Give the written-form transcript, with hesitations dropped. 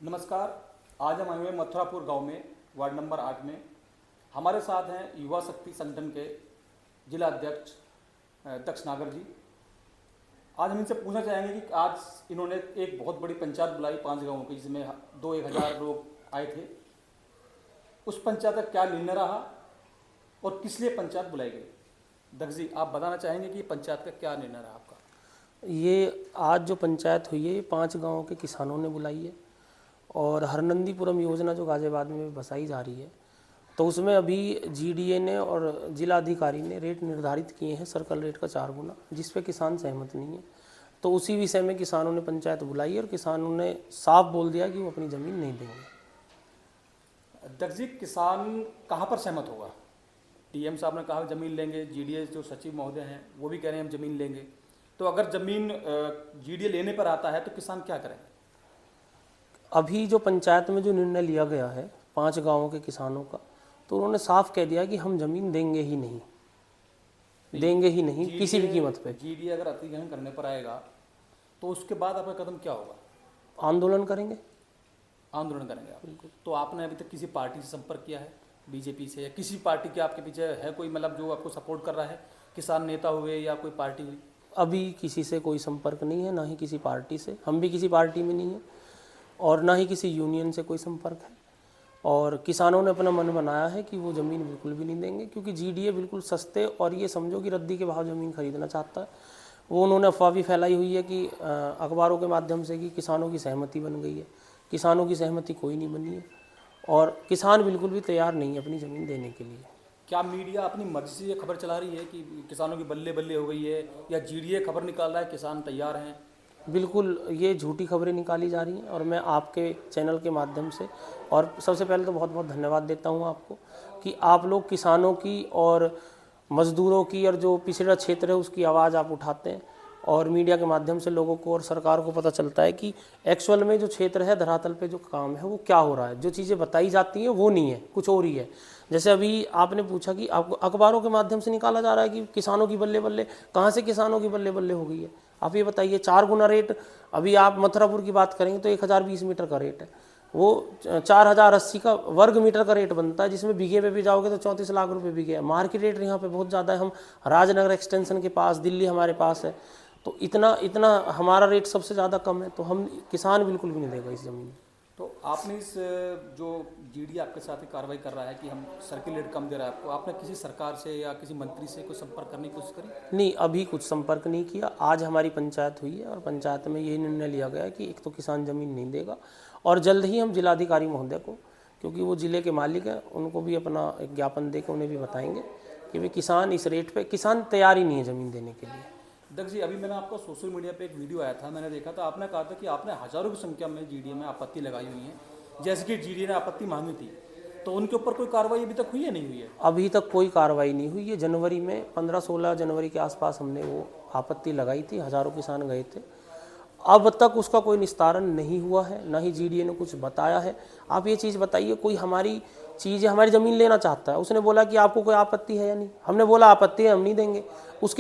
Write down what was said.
नमस्कार। आज हम आए हुए मथुरापुर गांव में वार्ड नंबर 8 में। हमारे साथ हैं युवा शक्ति संगठन के जिला अध्यक्ष दक्ष नागर जी। आज हम इनसे पूछना चाहेंगे कि आज इन्होंने एक बहुत बड़ी पंचायत बुलाई 5 गांवों की, जिसमें 2-1000 लोग आए थे। उस पंचायत का क्या निर्णय रहा और किस लिए पंचायत बुलाई गई? दक्ष जी, आप बताना चाहेंगे कि पंचायत का क्या निर्णय रहा आपका? ये आज जो पंचायत हुई है ये 5 गांवों के किसानों ने बुलाई है और हरनंदीपुरम योजना जो गाजियाबाद में बसाई जा रही है, तो उसमें अभी जीडीए ने और जिला अधिकारी ने रेट निर्धारित किए हैं सर्कल रेट का 4 गुना, जिस पे किसान सहमत नहीं है। तो उसी विषय में किसानों ने पंचायत बुलाई है और किसानों ने साफ बोल दिया कि वो अपनी ज़मीन नहीं देंगे। दक्ष जी, किसान कहाँ पर सहमत होगा? डीएम साहब ने कहा जमीन लेंगे, जीडीए जो सचिव महोदय हैं वो भी कह रहे हैं हम जमीन लेंगे। तो अगर जमीन जीडीए लेने पर आता है तो किसान क्या करें? अभी जो पंचायत में जो निर्णय लिया गया है 5 गांवों के किसानों का, तो उन्होंने साफ कह दिया कि हम ज़मीन देंगे ही नहीं, देंगे ही नहीं किसी भी कीमत पे। जीडीए अगर अतिक्रमण करने पर आएगा तो उसके बाद आपका कदम क्या होगा? आंदोलन करेंगे। आंदोलन करेंगे आप? बिल्कुल। तो आपने अभी तक किसी पार्टी से संपर्क किया है, बीजेपी से या किसी पार्टी के आपके पीछे है कोई, मतलब जो आपको सपोर्ट कर रहा है, किसान नेता हुए या कोई पार्टी हुई? अभी किसी से कोई संपर्क नहीं है, ना ही किसी पार्टी से। हम भी किसी पार्टी में नहीं है और ना ही किसी यूनियन से कोई संपर्क है। और किसानों ने अपना मन बनाया है कि वो ज़मीन बिल्कुल भी नहीं देंगे, क्योंकि जीडीए बिल्कुल सस्ते और ये समझो कि रद्दी के भाव ज़मीन खरीदना चाहता है। वो उन्होंने अफवाह भी फैलाई हुई है कि अखबारों के माध्यम से कि किसानों की सहमति बन गई है। किसानों की सहमति कोई नहीं बनी है और किसान बिल्कुल भी तैयार नहीं है अपनी ज़मीन देने के लिए। क्या मीडिया अपनी मर्जी से ये खबर चला रही है कि किसानों की बल्ले बल्ले हो गई है, या जीडीए खबर निकाल रहा है किसान तैयार हैं? बिल्कुल ये झूठी खबरें निकाली जा रही हैं और मैं आपके चैनल के माध्यम से, और सबसे पहले तो बहुत बहुत धन्यवाद देता हूं आपको कि आप लोग किसानों की और मज़दूरों की और जो पिछड़ा क्षेत्र है उसकी आवाज़ आप उठाते हैं और मीडिया के माध्यम से लोगों को और सरकार को पता चलता है कि एक्चुअल में जो क्षेत्र है, धरातल पे जो काम है वो क्या हो रहा है। जो चीज़ें बताई जाती हैं वो नहीं है, कुछ और ही है। जैसे अभी आपने पूछा कि आपको अखबारों के माध्यम से निकाला जा रहा है कि किसानों की बल्ले बल्ले, कहाँ से किसानों की बल्ले बल्ले हो गई है? आप ये बताइए। 4 गुना रेट, अभी आप मथुरापुर की बात करेंगे तो 1020 मीटर का रेट है, वो 4080 का वर्ग मीटर का रेट बनता है, जिसमें बीघे पे भी जाओगे तो 34 लाख रुपए बीघे है। मार्केट रेट यहाँ पे बहुत ज़्यादा है। हम राजनगर एक्सटेंशन के पास, दिल्ली हमारे पास है, तो इतना हमारा रेट सबसे ज़्यादा कम है। तो हम किसान बिल्कुल भी नहीं देगा इस ज़मीन। तो आपने इस जो जीडीए आपके साथ ही कार्रवाई कर रहा है कि हम सर्किल रेट कम दे रहा है आपको, आपने किसी सरकार से या किसी मंत्री से कोई संपर्क करने की कोशिश करी? नहीं, अभी कुछ संपर्क नहीं किया। आज हमारी पंचायत हुई है और पंचायत में यही निर्णय लिया गया है कि एक तो किसान ज़मीन नहीं देगा, और जल्द ही हम जिलाधिकारी महोदय को, क्योंकि वो ज़िले के मालिक हैं, उनको भी अपना एक ज्ञापन देकर उन्हें भी बताएंगे कि भाई किसान इस रेट पे, किसान तैयार ही नहीं है ज़मीन देने के लिए। दक्ष जी, अभी मैंने आपका सोशल मीडिया पे एक वीडियो आया था, मैंने देखा था, आपने कहा था कि आपने हज़ारों की संख्या में जीडीए में आपत्ति लगाई हुई है। जैसे कि जीडीए ने आपत्ति मांगी थी, तो उनके ऊपर कोई कार्रवाई अभी तक हुई है, नहीं हुई है? अभी तक कोई कार्रवाई नहीं हुई है। जनवरी में 15-16 जनवरी के आसपास हमने वो आपत्ति लगाई थी, हज़ारों किसान गए थे। अब तक उसका कोई निस्तारण नहीं हुआ है, ना ही जीडीए ने कुछ बताया है। आप ये चीज़ बताइए, कोई हमारी चीज़, हमारी ज़मीन लेना चाहता है, उसने बोला कि आपको कोई आपत्ति है या नहीं? हमने बोला आपत्ति है, हम नहीं देंगे। उसके